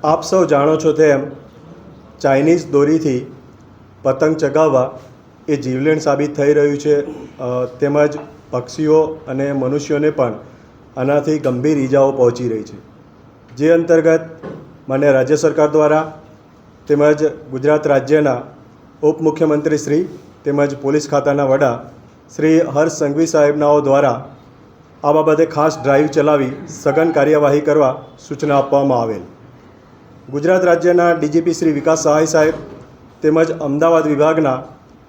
આપ સૌ જાણો છો તેમ ચાઇનીઝ દોરીથી પતંગ ચગાવવા એ જીવલેણ સાબિત થઈ રહ્યું છે, તેમજ પક્ષીઓ અને મનુષ્યોને પણ આનાથી ગંભીર ઈજાઓ પહોંચી રહી છે। જે અંતર્ગત મને રાજ્ય સરકાર દ્વારા તેમજ ગુજરાત રાજ્યના ઉપમુખ્યમંત્રી શ્રી તેમજ પોલીસ ખાતાના વડા શ્રી હર્ષ સંઘવી સાહેબનાઓ દ્વારા આ બાબતે ખાસ ડ્રાઈવ ચલાવી સઘન કાર્યવાહી કરવા સૂચના આપવામાં આવેલ। ગુજરાત રાજ્યના ડીજીપી શ્રી વિકાસ સહાય સાહેબ તેમજ અમદાવાદ વિભાગના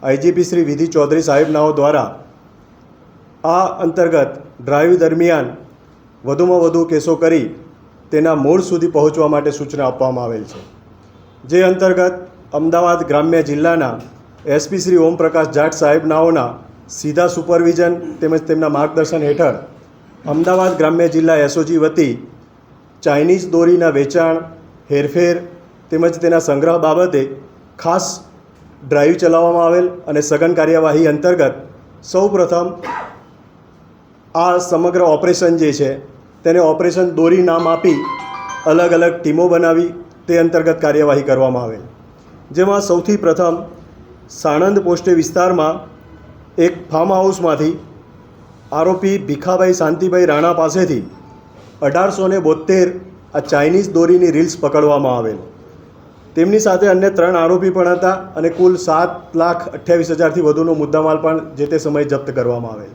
આઈજીપી શ્રી વિધિ ચૌધરી સાહેબનાઓ દ્વારા આ અંતર્ગત ડ્રાઈવ દરમિયાન વધુમાં વધુ કેસો કરી તેના મૂળ સુધી પહોંચવા માટે સૂચના આપવામાં આવેલ છે। જે અંતર્ગત અમદાવાદ ગ્રામ્ય જિલ્લાના એસપી શ્રી ઓમપ્રકાશ જાટ સાહેબનાઓના સીધા સુપરવિઝન તેમજ તેમના માર્ગદર્શન હેઠળ અમદાવાદ ગ્રામ્ય જિલ્લા એસઓજી વતી ચાઇનીઝ દોરીના વેચાણ, હેરફેર તેમજ તેના સંગ્રહ બાબતે ખાસ ડ્રાઈવ ચલાવવામાં આવેલ અને સઘન કાર્યવાહી અંતર્ગત સૌપ્રથમ આ સમગ્ર ઓપરેશન જે છે તેને ઓપરેશન દોરી નામ આપી અલગ અલગ ટીમો બનાવી તે અંતર્ગત કાર્યવાહી કરવામાં આવેલ। જેમાં સૌથી પ્રથમ સાણંદ પોસ્ટે વિસ્તારમાં એક ફાર્મ હાઉસમાંથી આરોપી ભીખાભાઈ શાંતિભાઈ રાણા પાસેથી 1872 આ ચાઇનીઝ દોરીની રીલ્સ પકડવામાં આવેલ। તેમની સાથે અન્ય 3 આરોપી પણ હતા અને કુલ 7,28,000થી વધુનો મુદ્દામાલ પણ જે તે સમયે જપ્ત કરવામાં આવેલ।